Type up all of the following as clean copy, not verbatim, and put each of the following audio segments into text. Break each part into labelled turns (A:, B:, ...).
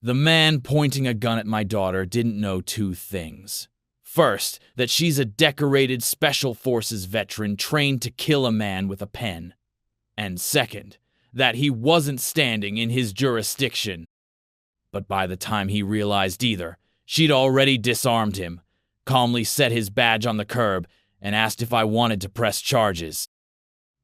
A: The man pointing a gun at my daughter didn't know two things. First, that she's a decorated Special Forces veteran trained to kill a man with a pen. And second, that he wasn't standing in his jurisdiction. But by the time he realized either, she'd already disarmed him, calmly set his badge on the curb, and asked if I wanted to press charges.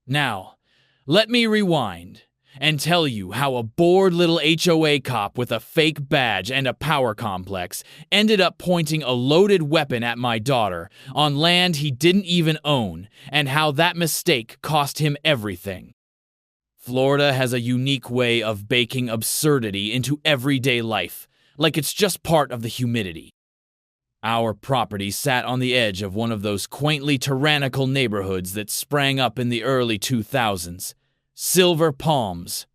A: Now, let me rewind and tell you how a bored little HOA cop with a fake badge and a power complex ended up pointing a loaded weapon at my daughter on land he didn't even own, and how that mistake cost him everything. Florida has a unique way of baking absurdity into everyday life, like it's just part of the humidity. Our property sat on the edge of one of those quaintly tyrannical neighborhoods that sprang up in the early 2000s. Silver Palms,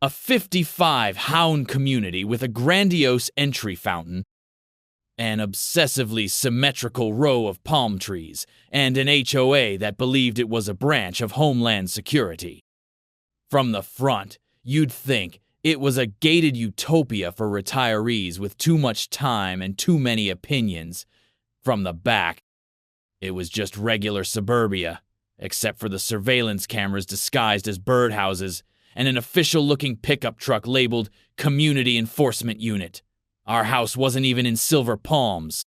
A: a 55-hound community with a grandiose entry fountain, an obsessively symmetrical row of palm trees, and an HOA that believed it was a branch of Homeland Security. From the front, you'd think it was a gated utopia for retirees with too much time and too many opinions. From the back, it was just regular suburbia, except for the surveillance cameras disguised as birdhouses and an official-looking pickup truck labeled Community Enforcement Unit. Our house wasn't even in Silver Palms.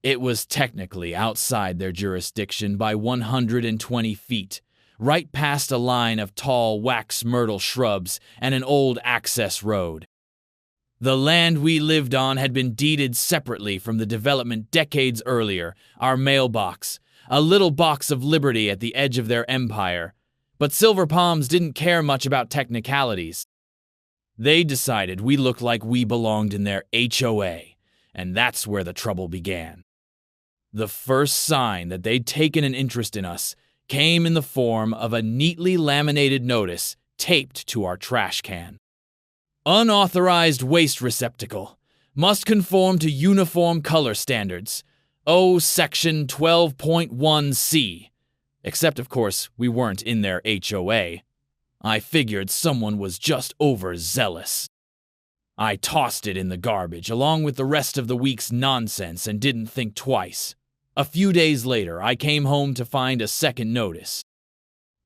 A: It was technically outside their jurisdiction by 120 feet, right past a line of tall wax myrtle shrubs and an old access road. The land we lived on had been deeded separately from the development decades earlier, our mailbox, a little box of liberty at the edge of their empire. But Silver Palms didn't care much about technicalities. They decided we looked like we belonged in their HOA, and that's where the trouble began. The first sign that they'd taken an interest in us came in the form of a neatly laminated notice taped to our trash can. Unauthorized waste receptacle. Must conform to uniform color standards. O Section 12.1c. Except, of course, we weren't in their HOA. I figured someone was just overzealous. I tossed it in the garbage along with the rest of the week's nonsense and didn't think twice. A few days later, I came home to find a second notice.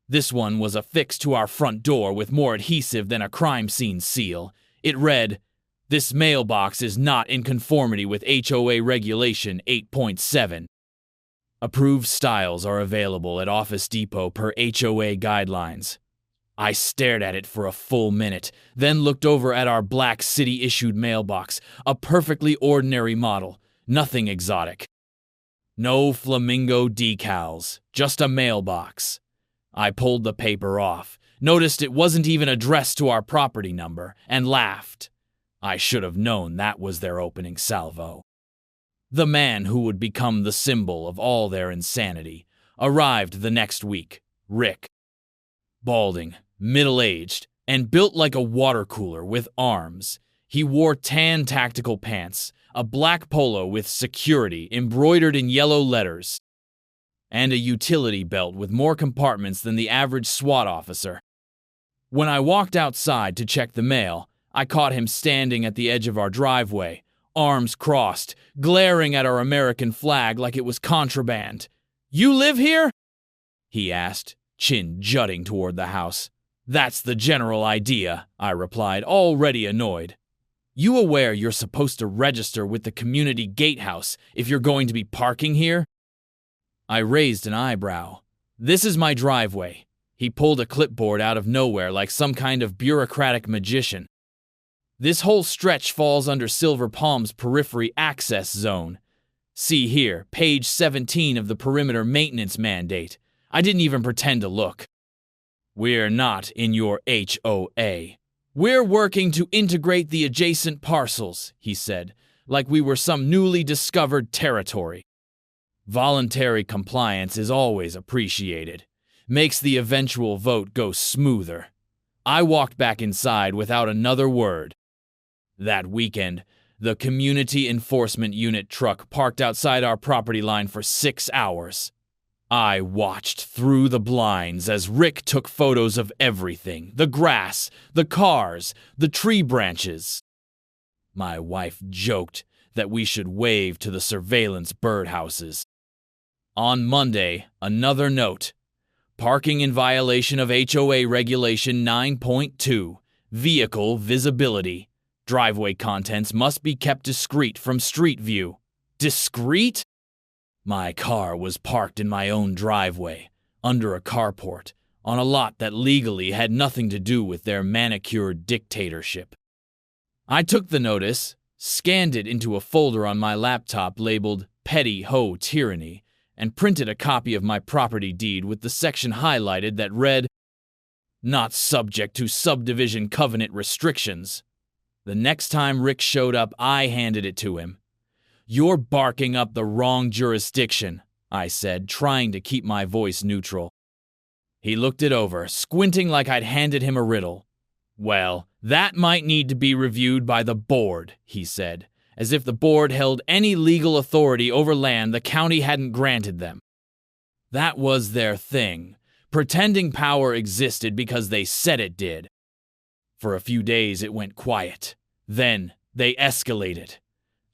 A: This one was affixed to our front door with more adhesive than a crime scene seal. It read, "This mailbox is not in conformity with HOA Regulation 8.7. Approved styles are available at Office Depot per HOA guidelines." I stared at it for a full minute, then looked over at our black city-issued mailbox, a perfectly ordinary model, nothing exotic. No flamingo decals, just a mailbox. I pulled the paper off, noticed it wasn't even addressed to our property number, and laughed. I should have known that was their opening salvo. The man who would become the symbol of all their insanity arrived the next week, Rick. Balding, middle-aged, and built like a water cooler with arms. He wore tan tactical pants, a black polo with security embroidered in yellow letters, and a utility belt with more compartments than the average SWAT officer. When I walked outside to check the mail, I caught him standing at the edge of our driveway, arms crossed, glaring at our American flag like it was contraband. "You live here?" he asked, chin jutting toward the house. "That's the general idea," I replied, already annoyed. "You aware you're supposed to register with the community gatehouse if you're going to be parking here?" I raised an eyebrow. "This is my driveway." He pulled a clipboard out of nowhere like some kind of bureaucratic magician. "This whole stretch falls under Silver Palms Periphery Access Zone. See here, page 17 of the Perimeter Maintenance Mandate. I didn't even pretend to look." "We're not in your HOA. We're working to integrate the adjacent parcels," he said, like we were some newly discovered territory. Voluntary compliance is always appreciated. Makes the eventual vote go smoother. I walked back inside without another word. That weekend, the Community Enforcement Unit truck parked outside our property line for 6 hours. I watched through the blinds as Rick took photos of everything, the grass, the cars, the tree branches. My wife joked that we should wave to the surveillance birdhouses. On Monday, another note. Parking in violation of HOA Regulation 9.2, vehicle visibility. Driveway contents must be kept discreet from street view. Discreet? My car was parked in my own driveway, under a carport, on a lot that legally had nothing to do with their manicured dictatorship. I took the notice, scanned it into a folder on my laptop labeled Petty Ho Tyranny, and printed a copy of my property deed with the section highlighted that read, "Not subject to subdivision covenant restrictions." The next time Rick showed up, I handed it to him. "You're barking up the wrong jurisdiction," I said, trying to keep my voice neutral. He looked it over, squinting like I'd handed him a riddle. "Well, that might need to be reviewed by the board," he said, as if the board held any legal authority over land the county hadn't granted them. That was their thing, pretending power existed because they said it did. For a few days it went quiet. Then they escalated.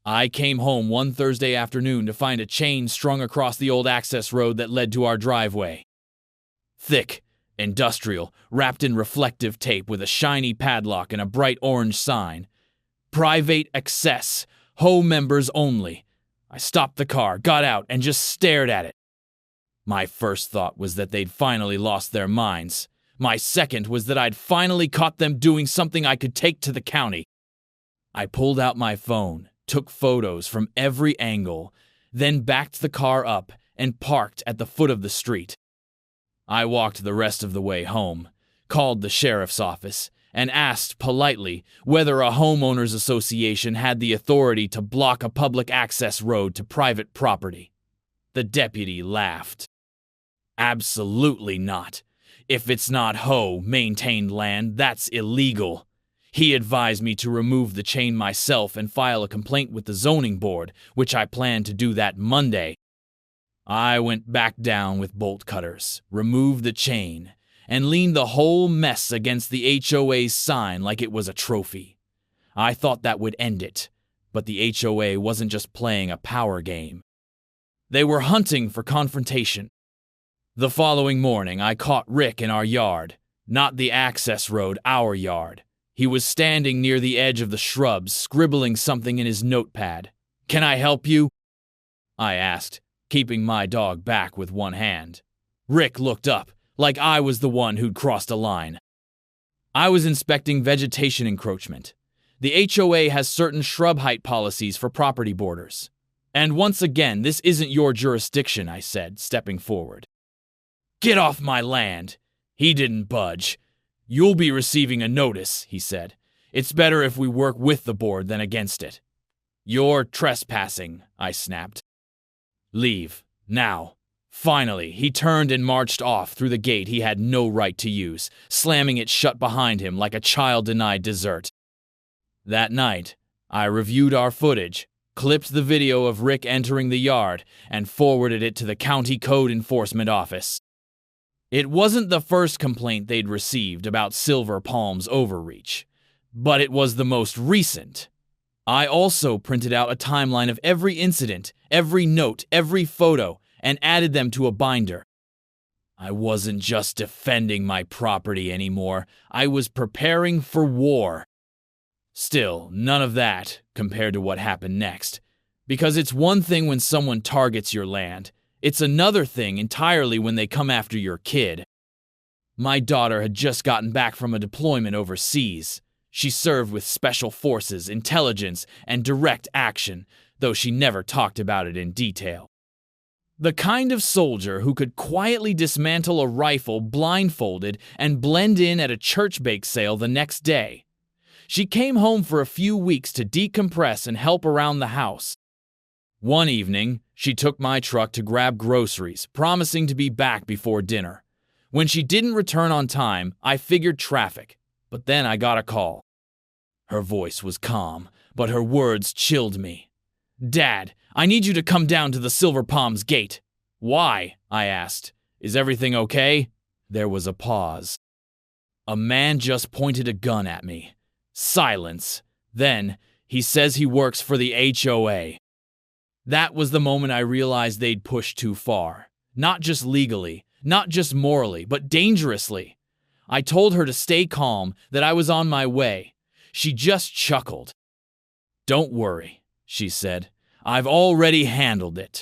A: I came home one Thursday afternoon to find a chain strung across the old access road that led to our driveway. Thick, industrial, wrapped in reflective tape with a shiny padlock and a bright orange sign. Private access. Ho members only. I stopped the car, got out, and just stared at it. My first thought was that they'd finally lost their minds. My second was that I'd finally caught them doing something I could take to the county. I pulled out my phone, took photos from every angle, then backed the car up and parked at the foot of the street. I walked the rest of the way home, called the sheriff's office, and asked politely whether a homeowners association had the authority to block a public access road to private property. The deputy laughed. "Absolutely not. If it's not Ho-maintained land, that's illegal. He advised me to remove the chain myself and file a complaint with the zoning board, which I plan to do that Monday." I went back down with bolt cutters, removed the chain, and leaned the whole mess against the HOA's sign like it was a trophy. I thought that would end it, but the HOA wasn't just playing a power game. They were hunting for confrontation. The following morning, I caught Rick in our yard, not the access road, our yard. He was standing near the edge of the shrubs, scribbling something in his notepad. "Can I help you?" I asked, keeping my dog back with one hand. Rick looked up, like I was the one who'd crossed a line. "I was inspecting vegetation encroachment. The HOA has certain shrub height policies for property borders. And once again, this isn't your jurisdiction," I said, stepping forward. "Get off my land!" He didn't budge. "You'll be receiving a notice," he said. "It's better if we work with the board than against it." "You're trespassing," I snapped. "Leave, now." Finally, he turned and marched off through the gate he had no right to use, slamming it shut behind him like a child denied dessert. That night, I reviewed our footage, clipped the video of Rick entering the yard, and forwarded it to the county code enforcement office. It wasn't the first complaint they'd received about Silver Palm's overreach, but it was the most recent. I also printed out a timeline of every incident, every note, every photo, and added them to a binder. I wasn't just defending my property anymore. I was preparing for war. Still, none of that compared to what happened next. Because it's one thing when someone targets your land. It's another thing entirely when they come after your kid. My daughter had just gotten back from a deployment overseas. She served with special forces, intelligence, and direct action, though she never talked about it in detail. The kind of soldier who could quietly dismantle a rifle blindfolded and blend in at a church bake sale the next day. She came home for a few weeks to decompress and help around the house. One evening, she took my truck to grab groceries, promising to be back before dinner. When she didn't return on time, I figured traffic, but then I got a call. Her voice was calm, but her words chilled me. "Dad, I need you to come down to the Silver Palms gate." "Why?" I asked. "Is everything okay?" There was a pause. A man just pointed a gun at me. Silence. Then, He says he works for the HOA. That was the moment I realized they'd pushed too far. Not just legally, not just morally, but dangerously. I told her to stay calm, that I was on my way. She just chuckled. "Don't worry," she said. "I've already handled it."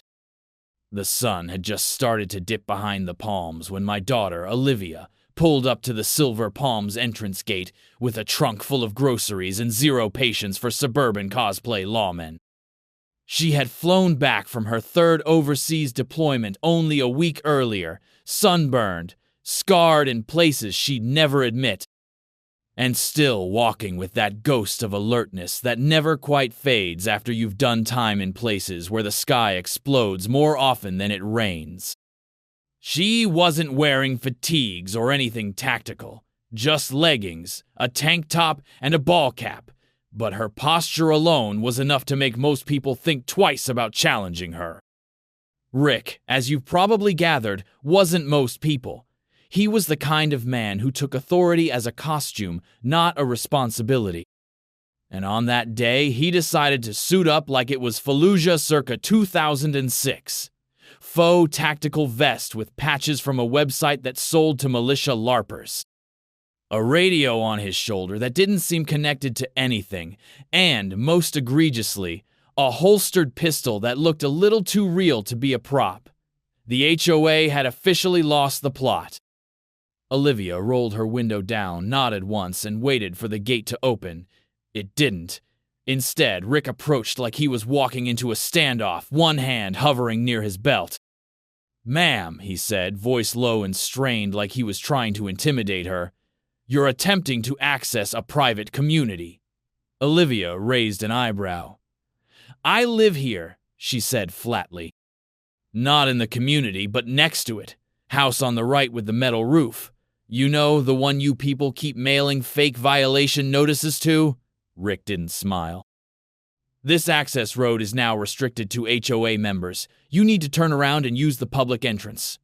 A: The sun had just started to dip behind the palms when my daughter, Olivia, pulled up to the Silver Palms entrance gate with a trunk full of groceries and zero patience for suburban cosplay lawmen. She had flown back from her third overseas deployment only a week earlier, sunburned, scarred in places she'd never admit, and still walking with that ghost of alertness that never quite fades after you've done time in places where the sky explodes more often than it rains. She wasn't wearing fatigues or anything tactical, just leggings, a tank top, and a ball cap, but her posture alone was enough to make most people think twice about challenging her. Rick, as you've probably gathered, wasn't most people. He was the kind of man who took authority as a costume, not a responsibility. And on that day, he decided to suit up like it was Fallujah circa 2006. Faux tactical vest with patches from a website that sold to militia LARPers. A radio on his shoulder that didn't seem connected to anything, and, most egregiously, a holstered pistol that looked a little too real to be a prop. The HOA had officially lost the plot. Olivia rolled her window down, nodded once, and waited for the gate to open. It didn't. Instead, Rick approached like he was walking into a standoff, one hand hovering near his belt. "Ma'am," he said, voice low and strained like he was trying to intimidate her, "you're attempting to access a private community." Olivia raised an eyebrow. "I live here," she said flatly. "Not in the community, but next to it. House on the right with the metal roof. You know, the one you people keep mailing fake violation notices to?" Rick didn't smile. "This access road is now restricted to HOA members. You need to turn around and use the public entrance."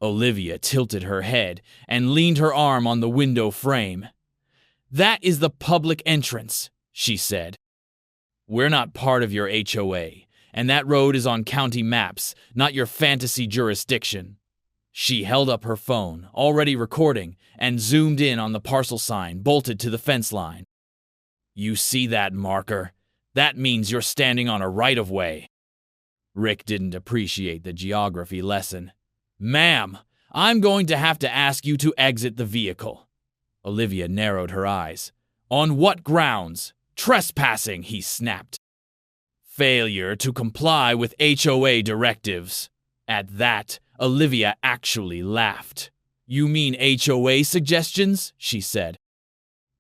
A: Olivia tilted her head and leaned her arm on the window frame. "That is the public entrance," she said. "We're not part of your HOA, and that road is on county maps, not your fantasy jurisdiction." She held up her phone, already recording, and zoomed in on the parcel sign bolted to the fence line. "You see that marker? That means you're standing on a right-of-way." Rick didn't appreciate the geography lesson. "Ma'am, I'm going to have to ask you to exit the vehicle." Olivia narrowed her eyes. "On what grounds? Trespassing," he snapped. "Failure to comply with HOA directives." At that, Olivia actually laughed. "You mean HOA suggestions?" she said.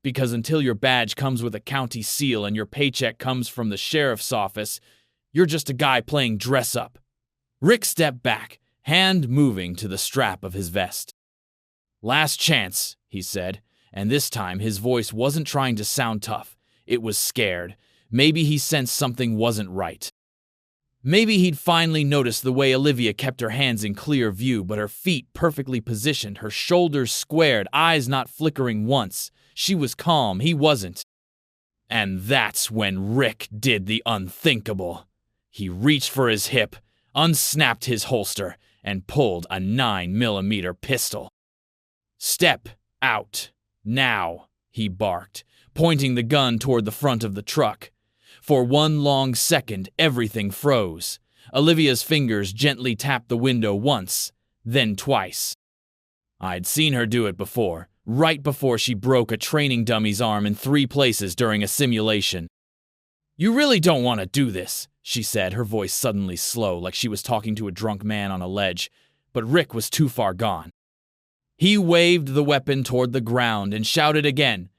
A: "Because until your badge comes with a county seal and your paycheck comes from the sheriff's office, you're just a guy playing dress-up." Rick stepped back, hand moving to the strap of his vest. "Last chance," he said, and this time his voice wasn't trying to sound tough. It was scared. Maybe he sensed something wasn't right. Maybe he'd finally noticed the way Olivia kept her hands in clear view, but her feet perfectly positioned, her shoulders squared, eyes not flickering once. She was calm, he wasn't. And that's when Rick did the unthinkable. He reached for his hip, unsnapped his holster, and pulled a 9mm pistol. "Step out, now," he barked, pointing the gun toward the front of the truck. For one long second, everything froze. Olivia's fingers gently tapped the window once, then twice. I'd seen her do it before, right before she broke a training dummy's arm in 3 places during a simulation. "You really don't want to do this," she said, her voice suddenly slow, like she was talking to a drunk man on a ledge, but Rick was too far gone. He waved the weapon toward the ground and shouted again,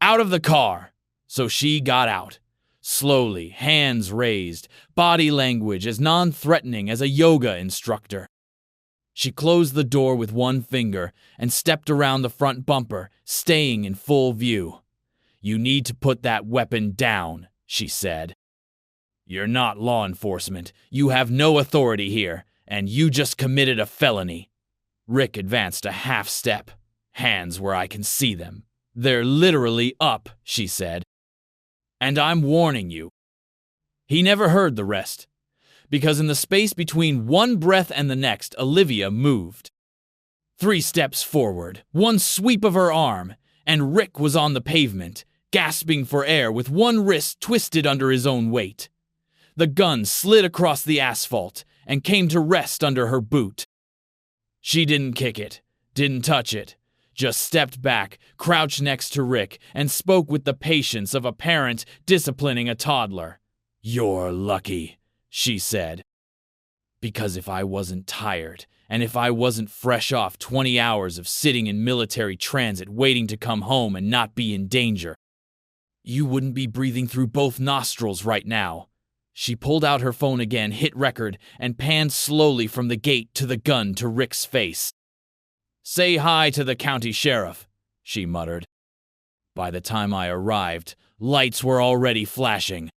A: "Out of the car!" So she got out. Slowly, hands raised, body language as non-threatening as a yoga instructor. She closed the door with one finger and stepped around the front bumper, staying in full view. "You need to put that weapon down," she said. "You're not law enforcement. You have no authority here, and you just committed a felony." Rick advanced a half step. "Hands where I can see them." "They're literally up," she said. And I'm warning you." He never heard the rest, because in the space between one breath and the next, Olivia moved. 3 steps forward, one sweep of her arm, and Rick was on the pavement, gasping for air with one wrist twisted under his own weight. The gun slid across the asphalt and came to rest under her boot. She didn't kick it, didn't touch it, just stepped back, crouched next to Rick, and spoke with the patience of a parent disciplining a toddler. "You're lucky," she said. "Because if I wasn't tired, and if I wasn't fresh off 20 hours of sitting in military transit waiting to come home and not be in danger, you wouldn't be breathing through both nostrils right now." She pulled out her phone again, hit record, and panned slowly from the gate to the gun to Rick's face. "Say hi to the county sheriff," she muttered. By the time I arrived, lights were already flashing.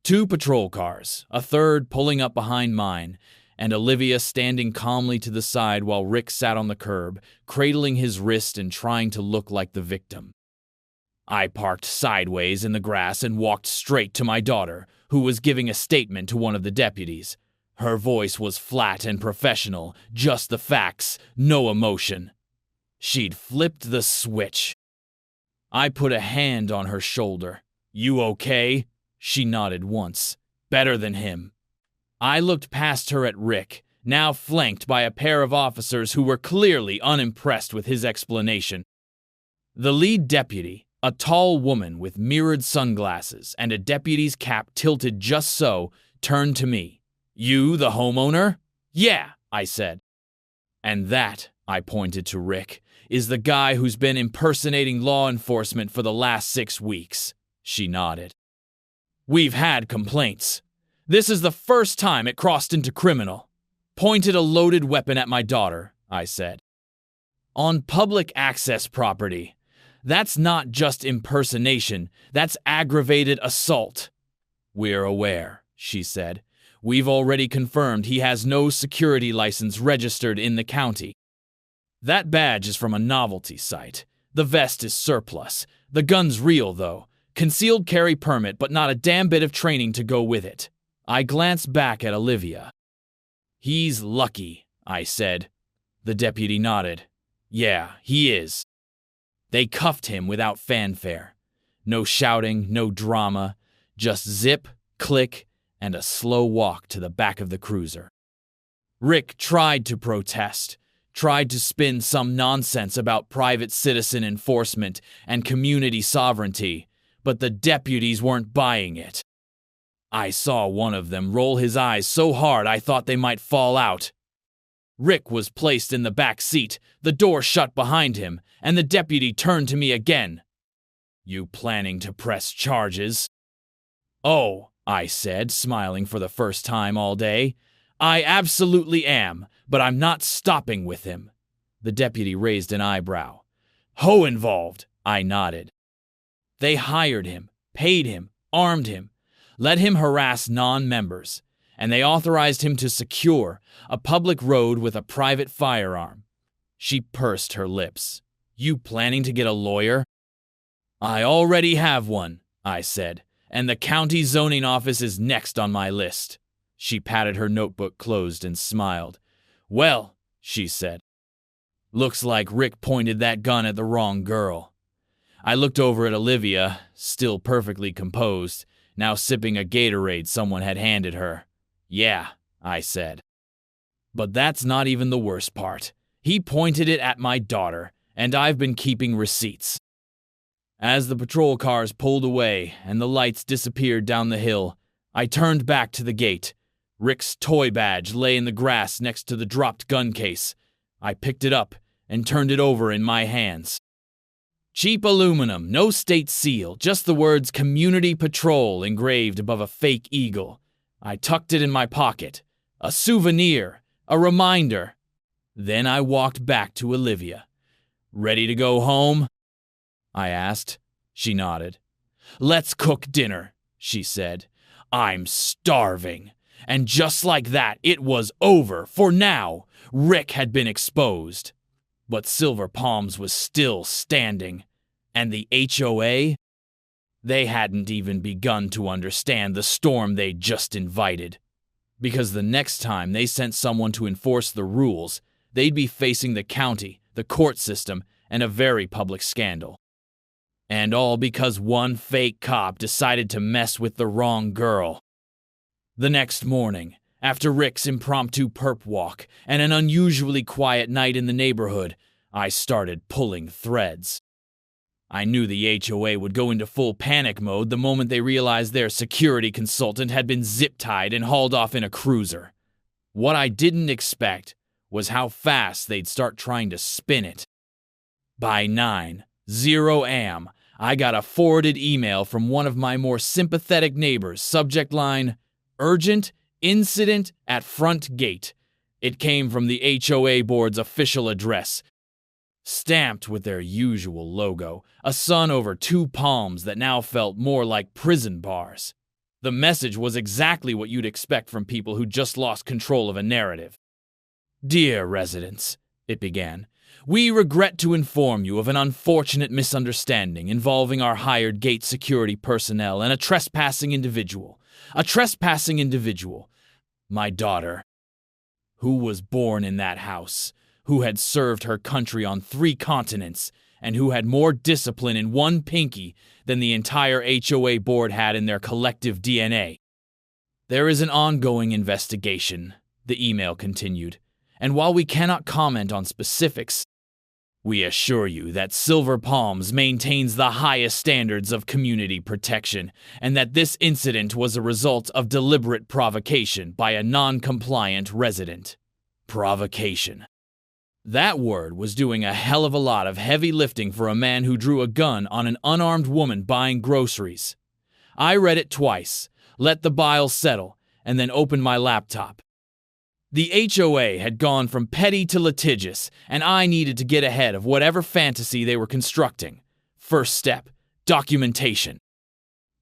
A: 2 patrol cars, a third pulling up behind mine, and Olivia standing calmly to the side while Rick sat on the curb, cradling his wrist and trying to look like the victim. I parked sideways in the grass and walked straight to my daughter, who was giving a statement to one of the deputies. Her voice was flat and professional, just the facts, no emotion. She'd flipped the switch. I put a hand on her shoulder. "You okay?" She nodded once. "Better than him." I looked past her at Rick, now flanked by a pair of officers who were clearly unimpressed with his explanation. The lead deputy, a tall woman with mirrored sunglasses and a deputy's cap tilted just so, turned to me. "You, the homeowner?" "Yeah," I said. "And that," I pointed to Rick, "is the guy who's been impersonating law enforcement for the last 6 weeks." She nodded. "We've had complaints. This is the first time it crossed into criminal." Pointed a loaded weapon at my daughter, I said. "On public access property. That's not just impersonation, that's aggravated assault." "We're aware," she said. "We've already confirmed he has no security license registered in the county. That badge is from a novelty site. The vest is surplus. The gun's real, though. Concealed carry permit, but not a damn bit of training to go with it." I glanced back at Olivia. "He's lucky," I said. The deputy nodded. "Yeah, he is." They cuffed him without fanfare. No shouting, no drama, just zip, click, and a slow walk to the back of the cruiser. Rick tried to protest, tried to spin some nonsense about private citizen enforcement and community sovereignty, but the deputies weren't buying it. I saw one of them roll his eyes so hard I thought they might fall out. Rick was placed in the back seat, the door shut behind him, and the deputy turned to me again. "You planning to press charges?" "Oh," I said, smiling for the first time all day. "I absolutely am, but I'm not stopping with him." The deputy raised an eyebrow. "Ho involved," I nodded. "They hired him, paid him, armed him, let him harass non-members, and they authorized him to secure a public road with a private firearm." She pursed her lips. "You planning to get a lawyer?" "I already have one," I said, "and the county zoning office is next on my list." She patted her notebook closed and smiled. "Well," she said, "looks like Rick pointed that gun at the wrong girl." I looked over at Olivia, still perfectly composed, now sipping a Gatorade someone had handed her. "Yeah," I said. "But that's not even the worst part. He pointed it at my daughter, and I've been keeping receipts." As the patrol cars pulled away and the lights disappeared down the hill, I turned back to the gate. Rick's toy badge lay in the grass next to the dropped gun case. I picked it up and turned it over in my hands. Cheap aluminum, no state seal, just the words Community Patrol engraved above a fake eagle. I tucked it in my pocket. A souvenir, a reminder. Then I walked back to Olivia. "Ready to go home?" I asked. She nodded. "Let's cook dinner," she said. "I'm starving." And just like that, it was over, for now. Rick had been exposed. But Silver Palms was still standing. And the HOA? They hadn't even begun to understand the storm they'd just invited. Because the next time they sent someone to enforce the rules, they'd be facing the county, the court system, and a very public scandal. And all because one fake cop decided to mess with the wrong girl. The next morning, after Rick's impromptu perp walk and an unusually quiet night in the neighborhood, I started pulling threads. I knew the HOA would go into full panic mode the moment they realized their security consultant had been zip-tied and hauled off in a cruiser. What I didn't expect was how fast they'd start trying to spin it. By 9:00 a.m., I got a forwarded email from one of my more sympathetic neighbors, subject line, "Urgent Incident at Front Gate." It came from the HOA board's official address, stamped with their usual logo, a sun over two palms that now felt more like prison bars. The message was exactly what you'd expect from people who just lost control of a narrative. "Dear residents," it began, "we regret to inform you of an unfortunate misunderstanding involving our hired gate security personnel and a trespassing individual. My daughter, who was born in that house, who had served her country on 3 continents, and who had more discipline in one pinky than the entire HOA board had in their collective DNA. There is an ongoing investigation," the email continued, "and while we cannot comment on specifics, we assure you that Silver Palms maintains the highest standards of community protection, and that this incident was a result of deliberate provocation by a non-compliant resident." Provocation. That word was doing a hell of a lot of heavy lifting for a man who drew a gun on an unarmed woman buying groceries. I read it twice, let the bile settle, and then opened my laptop. The HOA had gone from petty to litigious, and I needed to get ahead of whatever fantasy they were constructing. First step, documentation.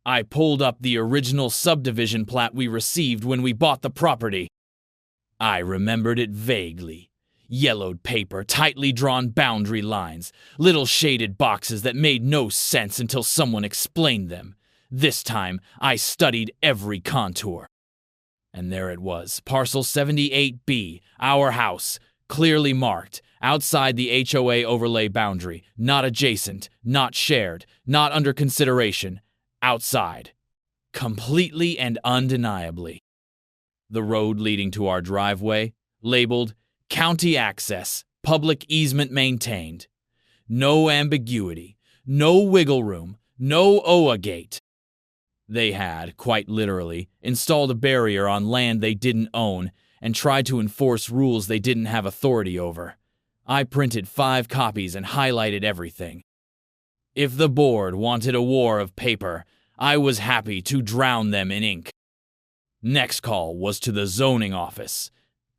A: I pulled up the original subdivision plat we received when we bought the property. I remembered it vaguely. Yellowed paper, tightly drawn boundary lines, little shaded boxes that made no sense until someone explained them. This time, I studied every contour. And there it was, parcel 78B, our house, clearly marked, outside the HOA overlay boundary, not adjacent, not shared, not under consideration, outside. Completely and undeniably. The road leading to our driveway, labeled County Access, Public Easement Maintained. No ambiguity, no wiggle room, no OA gate. They had, quite literally, installed a barrier on land they didn't own and tried to enforce rules they didn't have authority over. I printed 5 copies and highlighted everything. If the board wanted a war of paper, I was happy to drown them in ink. Next call was to the zoning office.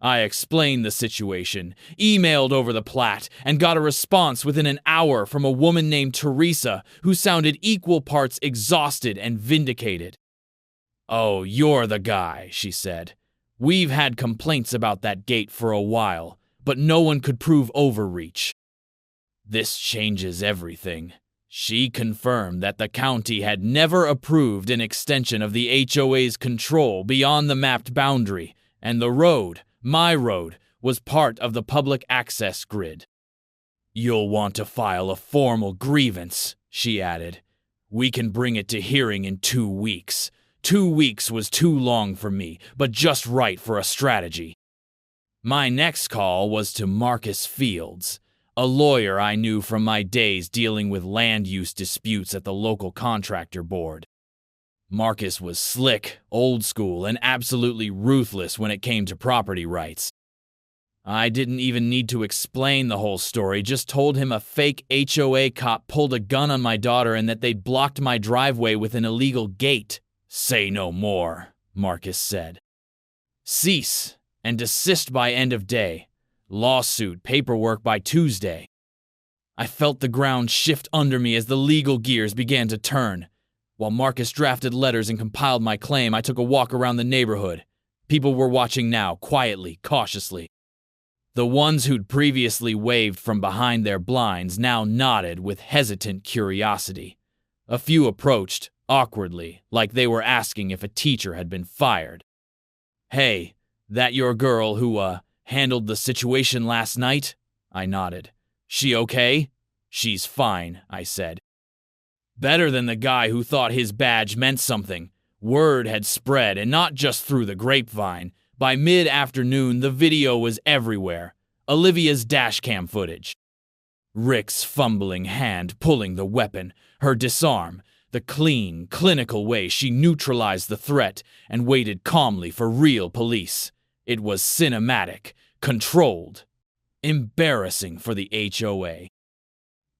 A: I explained the situation, emailed over the plat, and got a response within an hour from a woman named Teresa who sounded equal parts exhausted and vindicated. "Oh, you're the guy," she said. "We've had complaints about that gate for a while, but no one could prove overreach." This changes everything. She confirmed that the county had never approved an extension of the HOA's control beyond the mapped boundary, and the road, my road, was part of the public access grid. "You'll want to file a formal grievance," she added. "We can bring it to hearing in 2 weeks. 2 weeks was too long for me, but just right for a strategy." My next call was to Marcus Fields, a lawyer I knew from my days dealing with land use disputes at the local contractor board. Marcus was slick, old school, and absolutely ruthless when it came to property rights. I didn't even need to explain the whole story, just told him a fake HOA cop pulled a gun on my daughter and that they'd blocked my driveway with an illegal gate. "Say no more," Marcus said. "Cease and desist by end of day. Lawsuit paperwork by Tuesday." I felt the ground shift under me as the legal gears began to turn. While Marcus drafted letters and compiled my claim, I took a walk around the neighborhood. People were watching now, quietly, cautiously. The ones who'd previously waved from behind their blinds now nodded with hesitant curiosity. A few approached, awkwardly, like they were asking if a teacher had been fired. "Hey, that your girl who, handled the situation last night?" I nodded. "She okay?" "She's fine," I said. Better than the guy who thought his badge meant something. Word had spread, and not just through the grapevine. By mid-afternoon, the video was everywhere. Olivia's dashcam footage. Rick's fumbling hand pulling the weapon, her disarm, the clean, clinical way she neutralized the threat and waited calmly for real police. It was cinematic, controlled. Embarrassing for the HOA.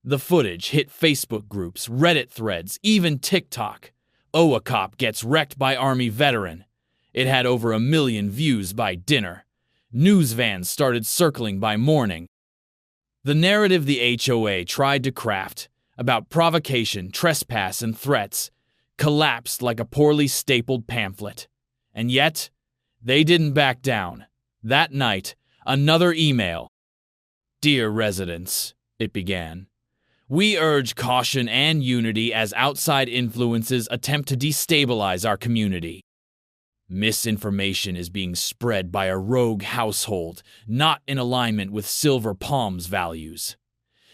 A: The footage hit Facebook groups, Reddit threads, even TikTok. OA cop gets wrecked by Army veteran. It had over 1 million views by dinner. News vans started circling by morning. The narrative the HOA tried to craft, about provocation, trespass, and threats, collapsed like a poorly stapled pamphlet. And yet, they didn't back down. That night, another email. "Dear residents," it began. "We urge caution and unity as outside influences attempt to destabilize our community. Misinformation is being spread by a rogue household, not in alignment with Silver Palm's values."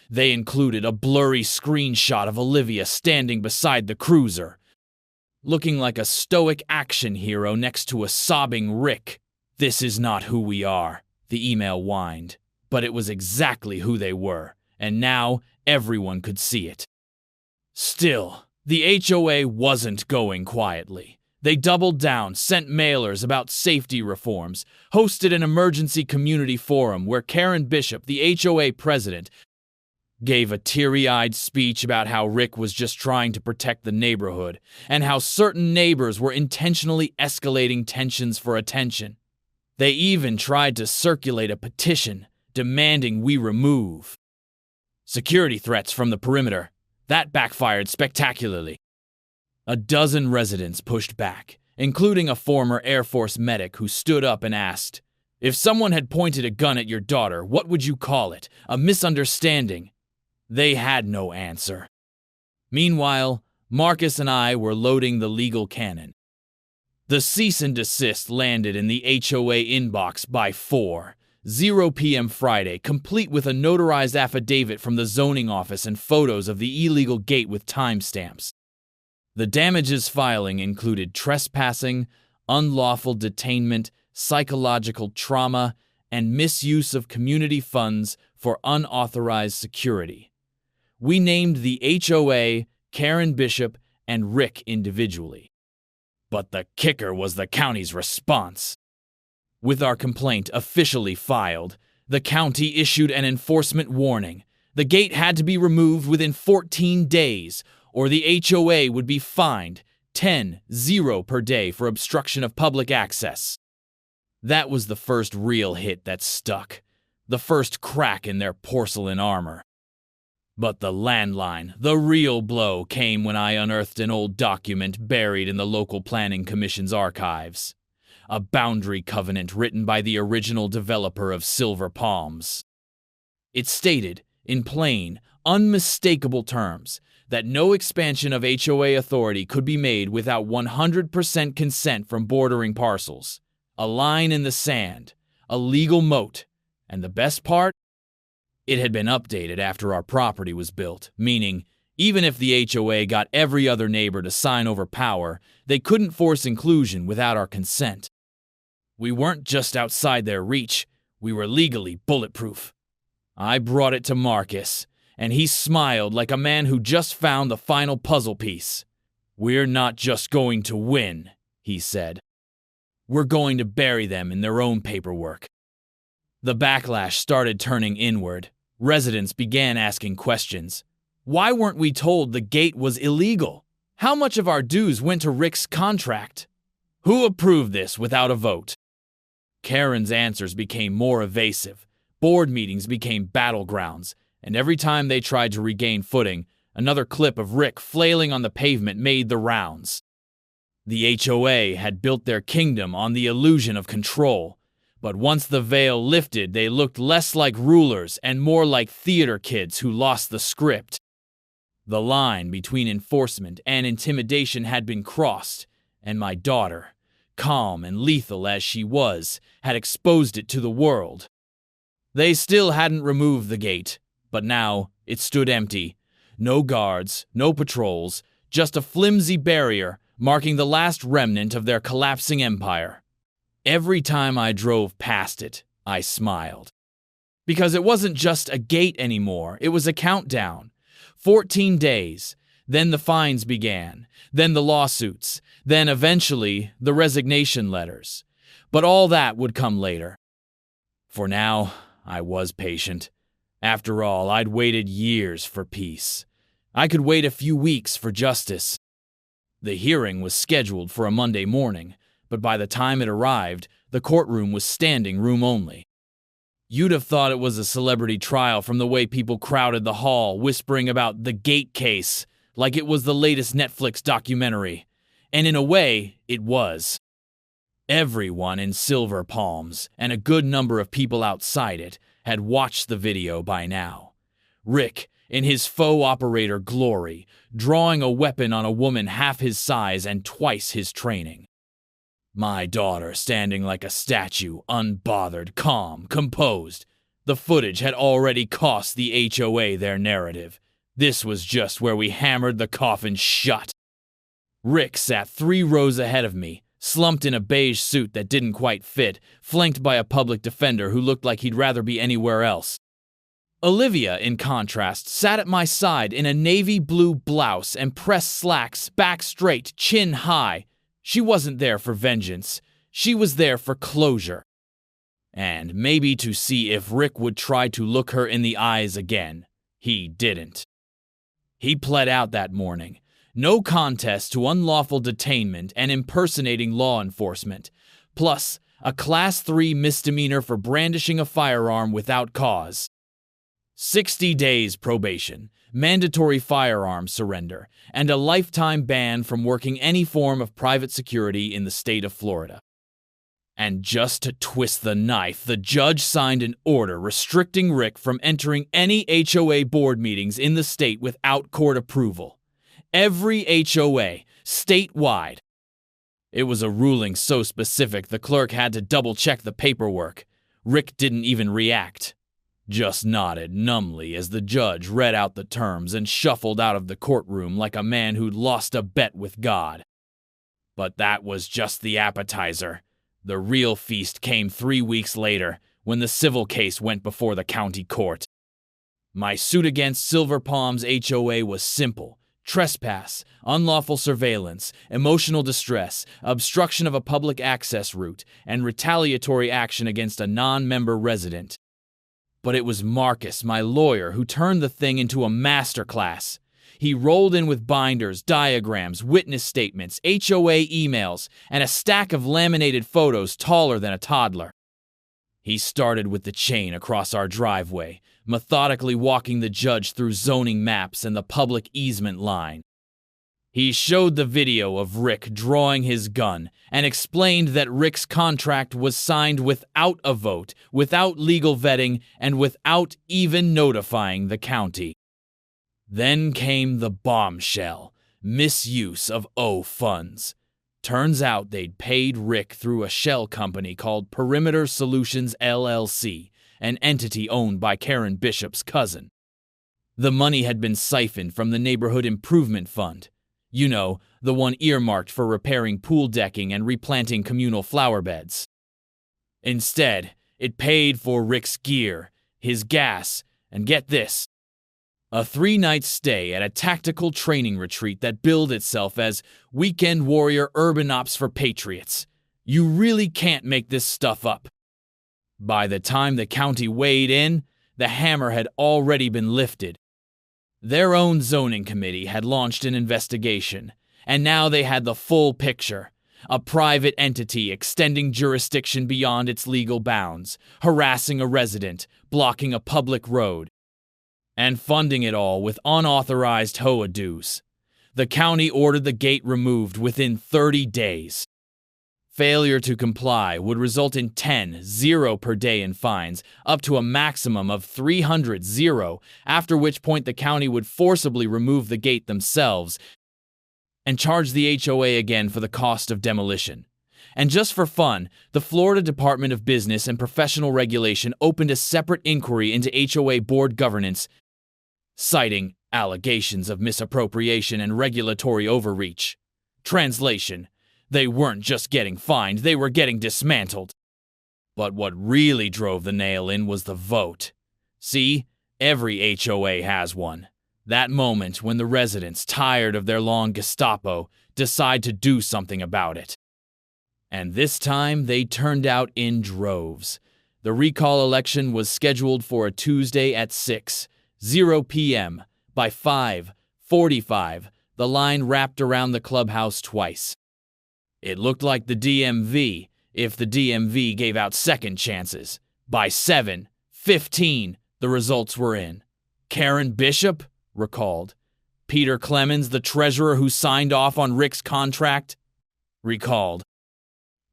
A: They included a blurry screenshot of Olivia standing beside the cruiser, looking like a stoic action hero next to a sobbing Rick. "This is not who we are," the email whined, but it was exactly who they were, and now everyone could see it. Still, the HOA wasn't going quietly. They doubled down, sent mailers about safety reforms, hosted an emergency community forum where Karen Bishop, the HOA president, gave a teary-eyed speech about how Rick was just trying to protect the neighborhood, and how certain neighbors were intentionally escalating tensions for attention. They even tried to circulate a petition demanding we remove security threats from the perimeter. That backfired spectacularly. A dozen residents pushed back, including a former Air Force medic who stood up and asked, "If someone had pointed a gun at your daughter, what would you call it? A misunderstanding?" They had no answer. Meanwhile, Marcus and I were loading the legal cannon. The cease and desist landed in the HOA inbox by 4:00 p.m. Friday, complete with a notarized affidavit from the zoning office and photos of the illegal gate with timestamps. The damages filing included trespassing, unlawful detainment, psychological trauma, and misuse of community funds for unauthorized security. We named the HOA, Karen Bishop, and Rick individually. But the kicker was the county's response. With our complaint officially filed, the county issued an enforcement warning. The gate had to be removed within 14 days, or the HOA would be fined $10 per day for obstruction of public access. That was the first real hit that stuck, the first crack in their porcelain armor. But the landline, the real blow, came when I unearthed an old document buried in the local planning commission's archives. A boundary covenant written by the original developer of Silver Palms. It stated, in plain, unmistakable terms, that no expansion of HOA authority could be made without 100% consent from bordering parcels. A line in the sand, a legal moat, and the best part? It had been updated after our property was built, meaning even if the HOA got every other neighbor to sign over power, they couldn't force inclusion without our consent. We weren't just outside their reach, we were legally bulletproof. I brought it to Marcus, and he smiled like a man who just found the final puzzle piece. "We're not just going to win," he said. "We're going to bury them in their own paperwork." The backlash started turning inward. Residents began asking questions. Why weren't we told the gate was illegal? How much of our dues went to Rick's contract? Who approved this without a vote? Karen's answers became more evasive. Board meetings became battlegrounds, and every time they tried to regain footing, another clip of Rick flailing on the pavement made the rounds. The HOA had built their kingdom on the illusion of control, but once the veil lifted, they looked less like rulers and more like theater kids who lost the script. The line between enforcement and intimidation had been crossed, and my daughter, calm and lethal as she was, had exposed it to the world. They still hadn't removed the gate, but now it stood empty. No guards, no patrols, just a flimsy barrier marking the last remnant of their collapsing empire. Every time I drove past it, I smiled. Because it wasn't just a gate anymore, it was a countdown. 14 days, then the fines began, then the lawsuits, then eventually the resignation letters. But all that would come later. For now, I was patient. After all, I'd waited years for peace. I could wait a few weeks for justice. The hearing was scheduled for a Monday morning, but by the time it arrived, the courtroom was standing room only. You'd have thought it was a celebrity trial from the way people crowded the hall, whispering about the Gate case, like it was the latest Netflix documentary. And in a way, it was. Everyone in Silver Palms, and a good number of people outside it, had watched the video by now. Rick, in his faux operator glory, drawing a weapon on a woman half his size and twice his training. My daughter standing like a statue, unbothered, calm, composed. The footage had already cost the HOA their narrative. This was just where we hammered the coffin shut. Rick sat 3 rows ahead of me, slumped in a beige suit that didn't quite fit, flanked by a public defender who looked like he'd rather be anywhere else. Olivia, in contrast, sat at my side in a navy blue blouse and pressed slacks, back straight, chin high. She wasn't there for vengeance. She was there for closure. And maybe to see if Rick would try to look her in the eyes again. He didn't. He pled out that morning. No contest to unlawful detainment and impersonating law enforcement, plus a Class 3 misdemeanor for brandishing a firearm without cause. 60 days probation, mandatory firearm surrender, and a lifetime ban from working any form of private security in the state of Florida. And just to twist the knife, the judge signed an order restricting Rick from entering any HOA board meetings in the state without court approval. Every HOA, statewide. It was a ruling so specific the clerk had to double-check the paperwork. Rick didn't even react. Just nodded numbly as the judge read out the terms and shuffled out of the courtroom like a man who'd lost a bet with God. But that was just the appetizer. The real feast came 3 weeks later, when the civil case went before the county court. My suit against Silver Palms HOA was simple. Trespass, unlawful surveillance, emotional distress, obstruction of a public access route, and retaliatory action against a non-member resident. But it was Marcus, my lawyer, who turned the thing into a masterclass. He rolled in with binders, diagrams, witness statements, HOA emails, and a stack of laminated photos taller than a toddler. He started with the chain across our driveway, methodically walking the judge through zoning maps and the public easement line. He showed the video of Rick drawing his gun and explained that Rick's contract was signed without a vote, without legal vetting, and without even notifying the county. Then came the bombshell, misuse of O funds. Turns out they'd paid Rick through a shell company called Perimeter Solutions LLC, an entity owned by Karen Bishop's cousin. The money had been siphoned from the Neighborhood Improvement Fund. You know, the one earmarked for repairing pool decking and replanting communal flower beds. Instead, it paid for Rick's gear, his gas, and get this, a 3-night stay at a tactical training retreat that billed itself as Weekend Warrior Urban Ops for Patriots. You really can't make this stuff up. By the time the county weighed in, the hammer had already been lifted. Their own zoning committee had launched an investigation, and now they had the full picture. A private entity extending jurisdiction beyond its legal bounds, harassing a resident, blocking a public road, and funding it all with unauthorized HOA dues. The county ordered the gate removed within 30 days. Failure to comply would result in 10 0 per day in fines, up to a maximum of 300 0, after which point the county would forcibly remove the gate themselves and charge the HOA again for the cost of demolition. And just for fun, the Florida Department of Business and Professional Regulation opened a separate inquiry into HOA board governance, citing allegations of misappropriation and regulatory overreach. Translation: they weren't just getting fined, they were getting dismantled. But what really drove the nail in was the vote. See, every HOA has one. That moment when the residents, tired of their long Gestapo, decide to do something about it. And this time, they turned out in droves. The recall election was scheduled for a Tuesday at 6:00 p.m. By 5:45, the line wrapped around the clubhouse twice. It looked like the DMV, if the DMV gave out second chances. By 7:15, the results were in. Karen Bishop, recalled. Peter Clemens, the treasurer who signed off on Rick's contract, recalled.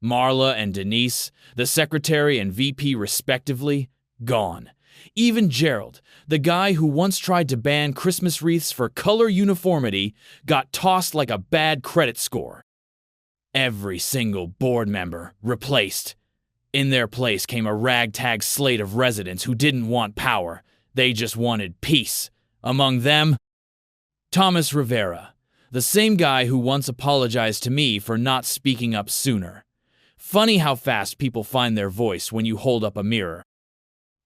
A: Marla and Denise, the secretary and VP respectively, gone. Even Gerald, the guy who once tried to ban Christmas wreaths for color uniformity, got tossed like a bad credit score. Every single board member replaced. In their place came a ragtag slate of residents who didn't want power. They just wanted peace. Among them, Thomas Rivera, the same guy who once apologized to me for not speaking up sooner. Funny how fast people find their voice when you hold up a mirror.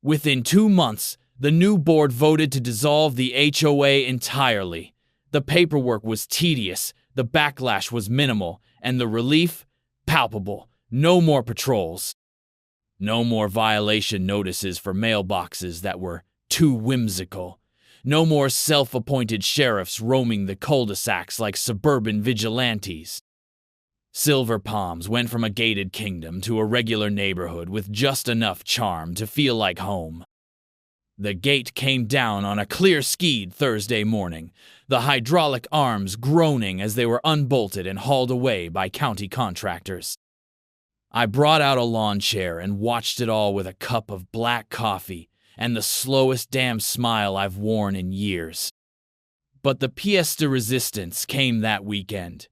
A: Within 2 months, the new board voted to dissolve the HOA entirely. The paperwork was tedious, the backlash was minimal, and the relief, palpable. No more patrols. No more violation notices for mailboxes that were too whimsical. No more self-appointed sheriffs roaming the cul-de-sacs like suburban vigilantes. Silver Palms went from a gated kingdom to a regular neighborhood with just enough charm to feel like home. The gate came down on a clear-skied Thursday morning, the hydraulic arms groaning as they were unbolted and hauled away by county contractors. I brought out a lawn chair and watched it all with a cup of black coffee and the slowest damn smile I've worn in years. But the pièce de résistance came that weekend.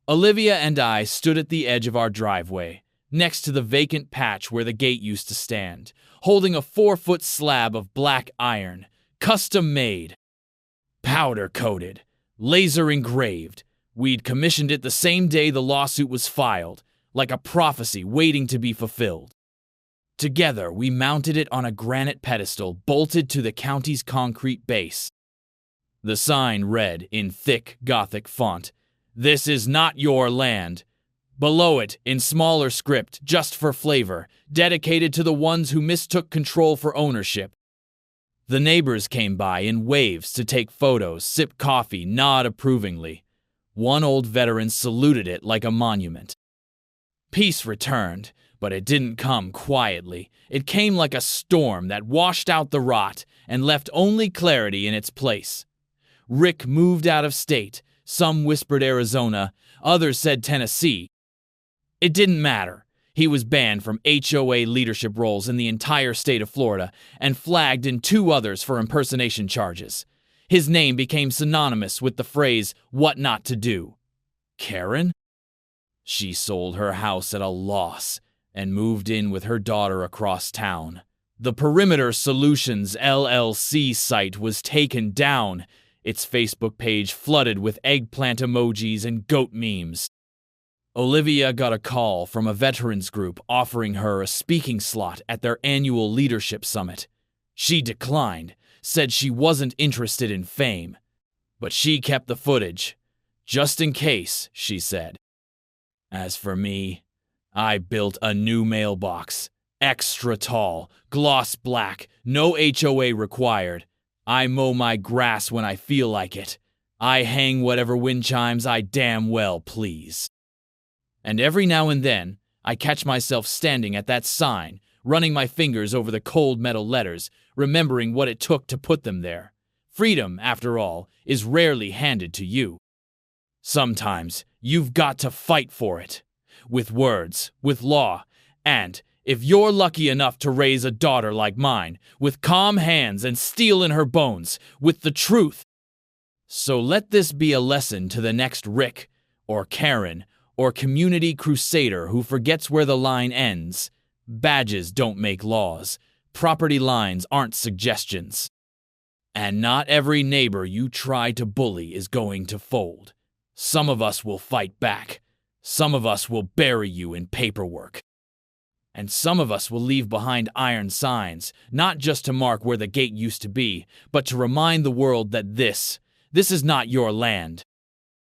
A: Olivia and I stood at the edge of our driveway, next to the vacant patch where the gate used to stand, holding a 4-foot slab of black iron, custom-made, powder-coated, laser-engraved. We'd commissioned it the same day the lawsuit was filed, like a prophecy waiting to be fulfilled. Together, we mounted it on a granite pedestal bolted to the county's concrete base. The sign read in thick Gothic font, "This is not your land." Below it, in smaller script, just for flavor, dedicated to the ones who mistook control for ownership. The neighbors came by in waves to take photos, sip coffee, nod approvingly. One old veteran saluted it like a monument. Peace returned, but it didn't come quietly. It came like a storm that washed out the rot and left only clarity in its place. Rick moved out of state. Some whispered Arizona, others said Tennessee. It didn't matter. He was banned from HOA leadership roles in the entire state of Florida and flagged in 2 others for impersonation charges. His name became synonymous with the phrase, "what not to do." Karen? She sold her house at a loss and moved in with her daughter across town. The Perimeter Solutions LLC site was taken down, its Facebook page flooded with eggplant emojis and goat memes. Olivia got a call from a veterans group offering her a speaking slot at their annual leadership summit. She declined, said she wasn't interested in fame. But she kept the footage. Just in case, she said. As for me, I built a new mailbox. Extra tall, gloss black, no HOA required. I mow my grass when I feel like it. I hang whatever wind chimes I damn well please. And every now and then, I catch myself standing at that sign, running my fingers over the cold metal letters, remembering what it took to put them there. Freedom, after all, is rarely handed to you. Sometimes, you've got to fight for it. with words, with law, and, if you're lucky enough to raise a daughter like mine, with calm hands and steel in her bones, with the truth. So let this be a lesson to the next Rick, or Karen, or community crusader who forgets where the line ends. Badges don't make laws. Property lines aren't suggestions. And not every neighbor you try to bully is going to fold. Some of us will fight back. Some of us will bury you in paperwork. And some of us will leave behind iron signs, not just to mark where the gate used to be, but to remind the world that this is not your land.